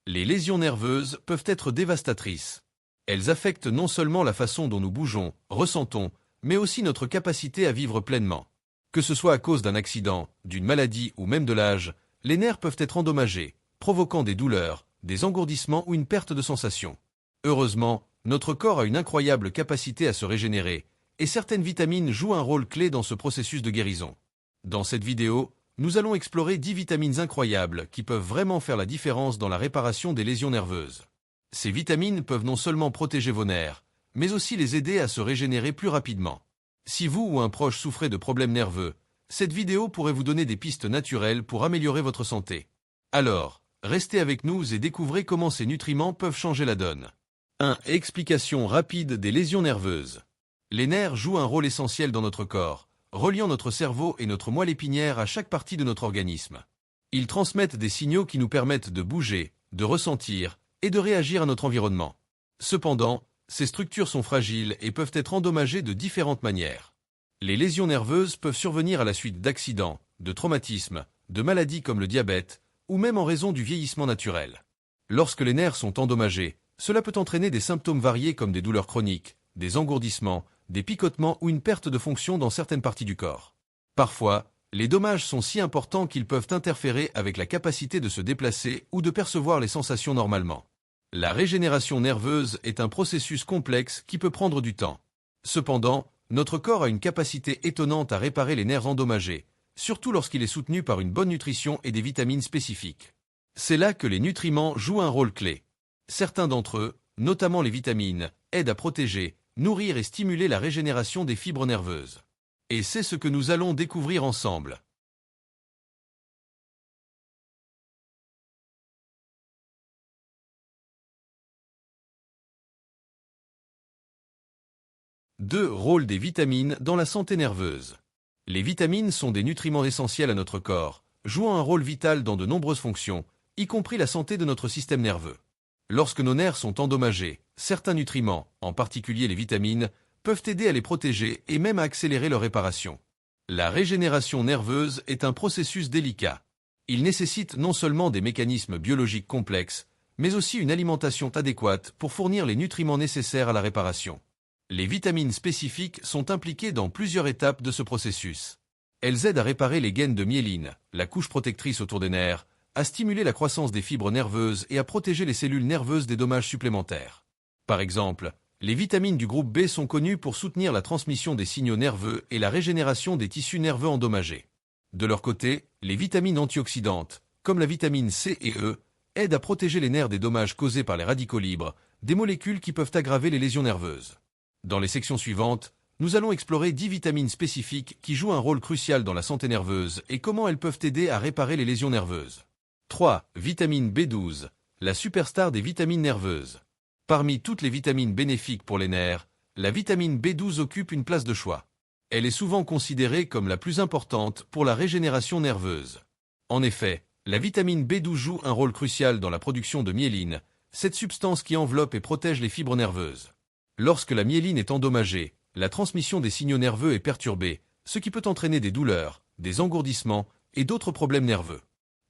Les lésions nerveuses peuvent être dévastatrices. Elles affectent non seulement la façon dont nous bougeons, ressentons, mais aussi notre capacité à vivre pleinement. Que ce soit à cause d'un accident, d'une maladie ou même de l'âge, les nerfs peuvent être endommagés, provoquant des douleurs, des engourdissements ou une perte de sensation. Heureusement, notre corps a une incroyable capacité à se régénérer, et certaines vitamines jouent un rôle clé dans ce processus de guérison. Dans cette vidéo, nous allons explorer 10 vitamines incroyables qui peuvent vraiment faire la différence dans la réparation des lésions nerveuses. Ces vitamines peuvent non seulement protéger vos nerfs, mais aussi les aider à se régénérer plus rapidement. Si vous ou un proche souffrez de problèmes nerveux, cette vidéo pourrait vous donner des pistes naturelles pour améliorer votre santé. Alors, restez avec nous et découvrez comment ces nutriments peuvent changer la donne. 1. Explication rapide des lésions nerveuses. Les nerfs jouent un rôle essentiel dans notre corps, reliant notre cerveau et notre moelle épinière à chaque partie de notre organisme. Ils transmettent des signaux qui nous permettent de bouger, de ressentir et de réagir à notre environnement. Cependant, ces structures sont fragiles et peuvent être endommagées de différentes manières. Les lésions nerveuses peuvent survenir à la suite d'accidents, de traumatismes, de maladies comme le diabète, ou même en raison du vieillissement naturel. Lorsque les nerfs sont endommagés, cela peut entraîner des symptômes variés comme des douleurs chroniques, des engourdissements, des picotements ou une perte de fonction dans certaines parties du corps. Parfois, les dommages sont si importants qu'ils peuvent interférer avec la capacité de se déplacer ou de percevoir les sensations normalement. La régénération nerveuse est un processus complexe qui peut prendre du temps. Cependant, notre corps a une capacité étonnante à réparer les nerfs endommagés, surtout lorsqu'il est soutenu par une bonne nutrition et des vitamines spécifiques. C'est là que les nutriments jouent un rôle clé. Certains d'entre eux, notamment les vitamines, aident à protéger, nourrir et stimuler la régénération des fibres nerveuses. Et c'est ce que nous allons découvrir ensemble. Deux. Rôle des vitamines dans la santé nerveuse. Les vitamines sont des nutriments essentiels à notre corps, jouant un rôle vital dans de nombreuses fonctions, y compris la santé de notre système nerveux. Lorsque nos nerfs sont endommagés, certains nutriments, en particulier les vitamines, peuvent aider à les protéger et même à accélérer leur réparation. La régénération nerveuse est un processus délicat. Il nécessite non seulement des mécanismes biologiques complexes, mais aussi une alimentation adéquate pour fournir les nutriments nécessaires à la réparation. Les vitamines spécifiques sont impliquées dans plusieurs étapes de ce processus. Elles aident à réparer les gaines de myéline, la couche protectrice autour des nerfs, à stimuler la croissance des fibres nerveuses et à protéger les cellules nerveuses des dommages supplémentaires. Par exemple, les vitamines du groupe B sont connues pour soutenir la transmission des signaux nerveux et la régénération des tissus nerveux endommagés. De leur côté, les vitamines antioxydantes, comme la vitamine C et E, aident à protéger les nerfs des dommages causés par les radicaux libres, des molécules qui peuvent aggraver les lésions nerveuses. Dans les sections suivantes, nous allons explorer 10 vitamines spécifiques qui jouent un rôle crucial dans la santé nerveuse et comment elles peuvent aider à réparer les lésions nerveuses. 3. Vitamine B12, la superstar des vitamines nerveuses. Parmi toutes les vitamines bénéfiques pour les nerfs, la vitamine B12 occupe une place de choix. Elle est souvent considérée comme la plus importante pour la régénération nerveuse. En effet, la vitamine B12 joue un rôle crucial dans la production de myéline, cette substance qui enveloppe et protège les fibres nerveuses. Lorsque la myéline est endommagée, la transmission des signaux nerveux est perturbée, ce qui peut entraîner des douleurs, des engourdissements et d'autres problèmes nerveux.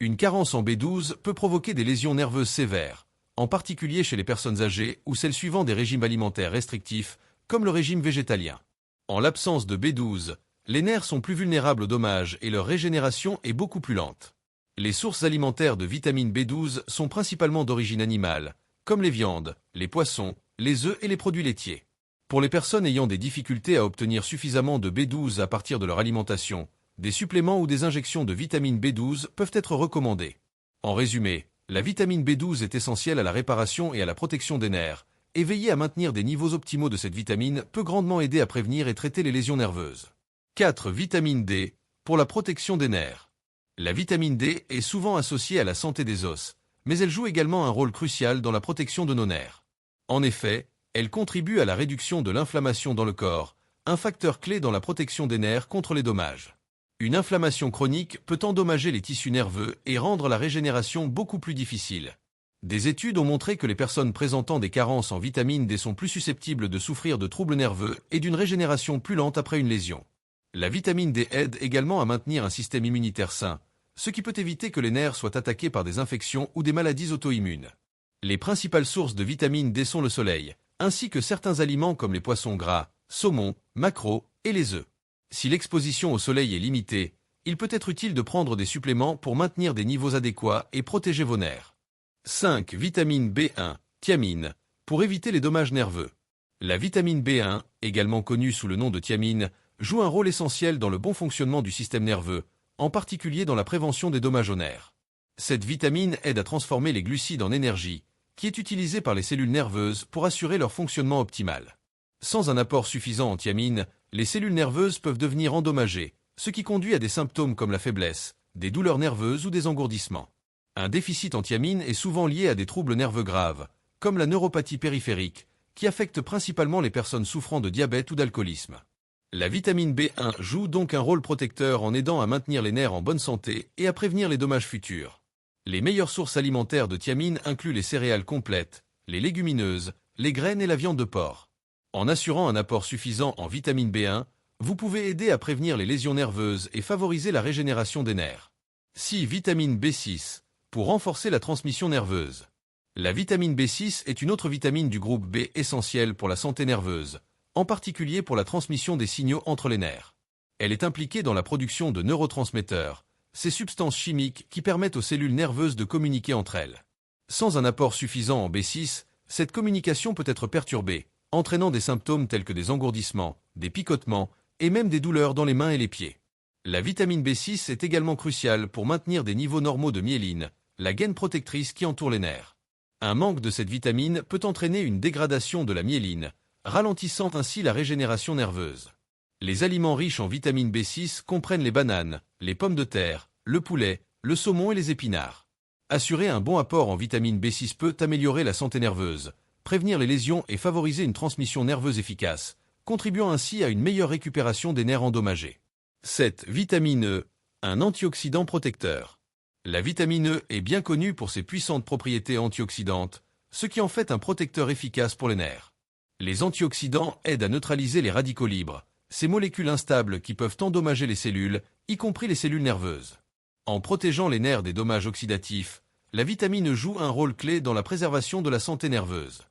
Une carence en B12 peut provoquer des lésions nerveuses sévères, en particulier chez les personnes âgées ou celles suivant des régimes alimentaires restrictifs, comme le régime végétalien. En l'absence de B12, les nerfs sont plus vulnérables aux dommages et leur régénération est beaucoup plus lente. Les sources alimentaires de vitamine B12 sont principalement d'origine animale, comme les viandes, les poissons, les œufs et les produits laitiers. Pour les personnes ayant des difficultés à obtenir suffisamment de B12 à partir de leur alimentation, des suppléments ou des injections de vitamine B12 peuvent être recommandés. En résumé, la vitamine B12 est essentielle à la réparation et à la protection des nerfs, et veiller à maintenir des niveaux optimaux de cette vitamine peut grandement aider à prévenir et traiter les lésions nerveuses. 4. Vitamine D, pour la protection des nerfs. La vitamine D est souvent associée à la santé des os, mais elle joue également un rôle crucial dans la protection de nos nerfs. En effet, elle contribue à la réduction de l'inflammation dans le corps, un facteur clé dans la protection des nerfs contre les dommages. Une inflammation chronique peut endommager les tissus nerveux et rendre la régénération beaucoup plus difficile. Des études ont montré que les personnes présentant des carences en vitamine D sont plus susceptibles de souffrir de troubles nerveux et d'une régénération plus lente après une lésion. La vitamine D aide également à maintenir un système immunitaire sain, ce qui peut éviter que les nerfs soient attaqués par des infections ou des maladies auto-immunes. Les principales sources de vitamine D sont le soleil, ainsi que certains aliments comme les poissons gras, saumon, maquereau et les œufs. Si l'exposition au soleil est limitée, il peut être utile de prendre des suppléments pour maintenir des niveaux adéquats et protéger vos nerfs. 5. Vitamine B1, thiamine, pour éviter les dommages nerveux. La vitamine B1, également connue sous le nom de thiamine, joue un rôle essentiel dans le bon fonctionnement du système nerveux, en particulier dans la prévention des dommages aux nerfs. Cette vitamine aide à transformer les glucides en énergie, qui est utilisée par les cellules nerveuses pour assurer leur fonctionnement optimal. Sans un apport suffisant en thiamine, les cellules nerveuses peuvent devenir endommagées, ce qui conduit à des symptômes comme la faiblesse, des douleurs nerveuses ou des engourdissements. Un déficit en thiamine est souvent lié à des troubles nerveux graves, comme la neuropathie périphérique, qui affecte principalement les personnes souffrant de diabète ou d'alcoolisme. La vitamine B1 joue donc un rôle protecteur en aidant à maintenir les nerfs en bonne santé et à prévenir les dommages futurs. Les meilleures sources alimentaires de thiamine incluent les céréales complètes, les légumineuses, les graines et la viande de porc. En assurant un apport suffisant en vitamine B1, vous pouvez aider à prévenir les lésions nerveuses et favoriser la régénération des nerfs. 6. Vitamine B6, pour renforcer la transmission nerveuse. La vitamine B6 est une autre vitamine du groupe B essentielle pour la santé nerveuse, en particulier pour la transmission des signaux entre les nerfs. Elle est impliquée dans la production de neurotransmetteurs, ces substances chimiques qui permettent aux cellules nerveuses de communiquer entre elles. Sans un apport suffisant en B6, cette communication peut être perturbée, entraînant des symptômes tels que des engourdissements, des picotements et même des douleurs dans les mains et les pieds. La vitamine B6 est également cruciale pour maintenir des niveaux normaux de myéline, la gaine protectrice qui entoure les nerfs. Un manque de cette vitamine peut entraîner une dégradation de la myéline, ralentissant ainsi la régénération nerveuse. Les aliments riches en vitamine B6 comprennent les bananes, les pommes de terre, le poulet, le saumon et les épinards. Assurer un bon apport en vitamine B6 peut améliorer la santé nerveuse, prévenir les lésions et favoriser une transmission nerveuse efficace, contribuant ainsi à une meilleure récupération des nerfs endommagés. 7. Vitamine E, un antioxydant protecteur. La vitamine E est bien connue pour ses puissantes propriétés antioxydantes, ce qui en fait un protecteur efficace pour les nerfs. Les antioxydants aident à neutraliser les radicaux libres, ces molécules instables qui peuvent endommager les cellules, y compris les cellules nerveuses. En protégeant les nerfs des dommages oxydatifs, la vitamine E joue un rôle clé dans la préservation de la santé nerveuse.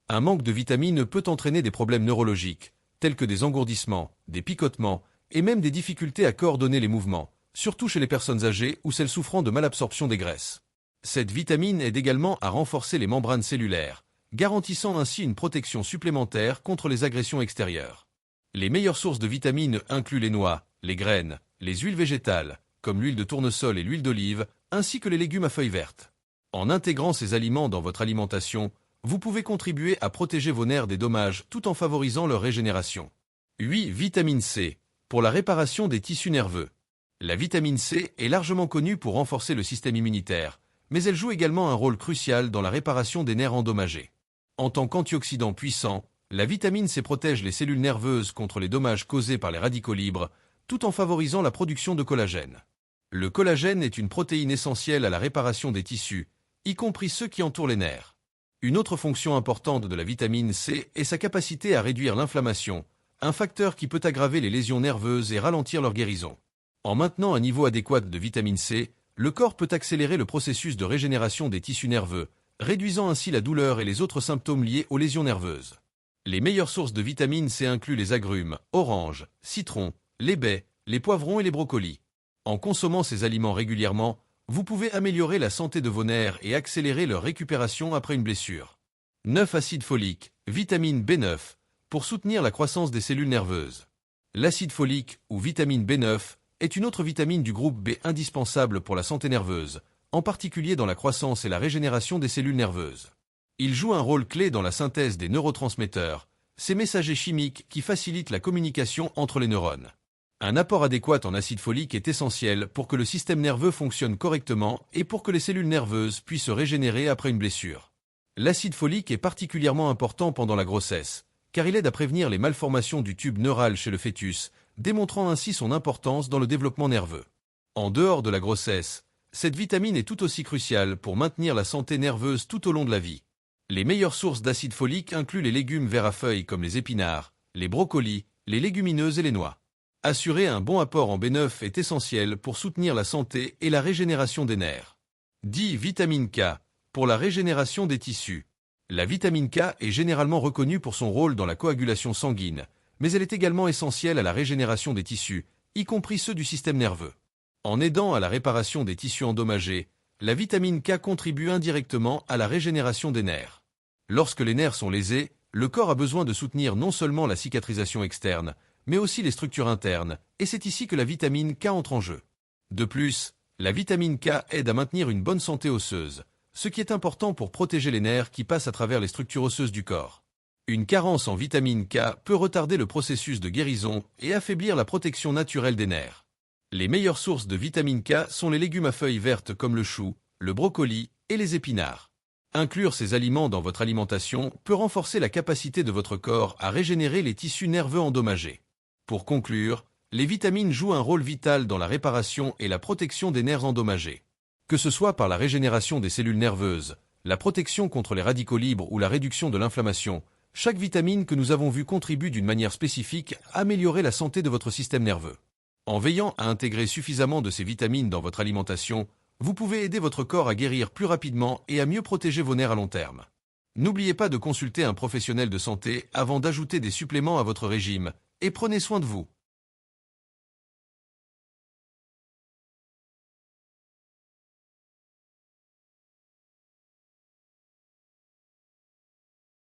Un manque de vitamine peut entraîner des problèmes neurologiques, tels que des engourdissements, des picotements et même des difficultés à coordonner les mouvements, surtout chez les personnes âgées ou celles souffrant de malabsorption des graisses. Cette vitamine aide également à renforcer les membranes cellulaires, garantissant ainsi une protection supplémentaire contre les agressions extérieures. Les meilleures sources de vitamines incluent les noix, les graines, les huiles végétales, comme l'huile de tournesol et l'huile d'olive, ainsi que les légumes à feuilles vertes. En intégrant ces aliments dans votre alimentation, vous pouvez contribuer à protéger vos nerfs des dommages tout en favorisant leur régénération. 8. Vitamine C, pour la réparation des tissus nerveux. La vitamine C est largement connue pour renforcer le système immunitaire, mais elle joue également un rôle crucial dans la réparation des nerfs endommagés. En tant qu'antioxydant puissant, la vitamine C protège les cellules nerveuses contre les dommages causés par les radicaux libres, tout en favorisant la production de collagène. Le collagène est une protéine essentielle à la réparation des tissus, y compris ceux qui entourent les nerfs. Une autre fonction importante de la vitamine C est sa capacité à réduire l'inflammation, un facteur qui peut aggraver les lésions nerveuses et ralentir leur guérison. En maintenant un niveau adéquat de vitamine C, le corps peut accélérer le processus de régénération des tissus nerveux, réduisant ainsi la douleur et les autres symptômes liés aux lésions nerveuses. Les meilleures sources de vitamine C incluent les agrumes, oranges, citrons, les baies, les poivrons et les brocolis. En consommant ces aliments régulièrement, vous pouvez améliorer la santé de vos nerfs et accélérer leur récupération après une blessure. 9. Acide folique, vitamine B9, pour soutenir la croissance des cellules nerveuses. L'acide folique, ou vitamine B9, est une autre vitamine du groupe B indispensable pour la santé nerveuse, en particulier dans la croissance et la régénération des cellules nerveuses. Il joue un rôle clé dans la synthèse des neurotransmetteurs, ces messagers chimiques qui facilitent la communication entre les neurones. Un apport adéquat en acide folique est essentiel pour que le système nerveux fonctionne correctement et pour que les cellules nerveuses puissent se régénérer après une blessure. L'acide folique est particulièrement important pendant la grossesse, car il aide à prévenir les malformations du tube neural chez le fœtus, démontrant ainsi son importance dans le développement nerveux. En dehors de la grossesse, cette vitamine est tout aussi cruciale pour maintenir la santé nerveuse tout au long de la vie. Les meilleures sources d'acide folique incluent les légumes verts à feuilles comme les épinards, les brocolis, les légumineuses et les noix. Assurer un bon apport en B9 est essentiel pour soutenir la santé et la régénération des nerfs. 10. Vitamine K, Pour la régénération des tissus. La vitamine K est généralement reconnue pour son rôle dans la coagulation sanguine, mais elle est également essentielle à la régénération des tissus, y compris ceux du système nerveux. En aidant à la réparation des tissus endommagés, la vitamine K contribue indirectement à la régénération des nerfs. Lorsque les nerfs sont lésés, le corps a besoin de soutenir non seulement la cicatrisation externe, mais aussi les structures internes, et c'est ici que la vitamine K entre en jeu. De plus, la vitamine K aide à maintenir une bonne santé osseuse, ce qui est important pour protéger les nerfs qui passent à travers les structures osseuses du corps. Une carence en vitamine K peut retarder le processus de guérison et affaiblir la protection naturelle des nerfs. Les meilleures sources de vitamine K sont les légumes à feuilles vertes comme le chou, le brocoli et les épinards. Inclure ces aliments dans votre alimentation peut renforcer la capacité de votre corps à régénérer les tissus nerveux endommagés. Pour conclure, les vitamines jouent un rôle vital dans la réparation et la protection des nerfs endommagés. Que ce soit par la régénération des cellules nerveuses, la protection contre les radicaux libres ou la réduction de l'inflammation, chaque vitamine que nous avons vue contribue d'une manière spécifique à améliorer la santé de votre système nerveux. En veillant à intégrer suffisamment de ces vitamines dans votre alimentation, vous pouvez aider votre corps à guérir plus rapidement et à mieux protéger vos nerfs à long terme. N'oubliez pas de consulter un professionnel de santé avant d'ajouter des suppléments à votre régime, et prenez soin de vous.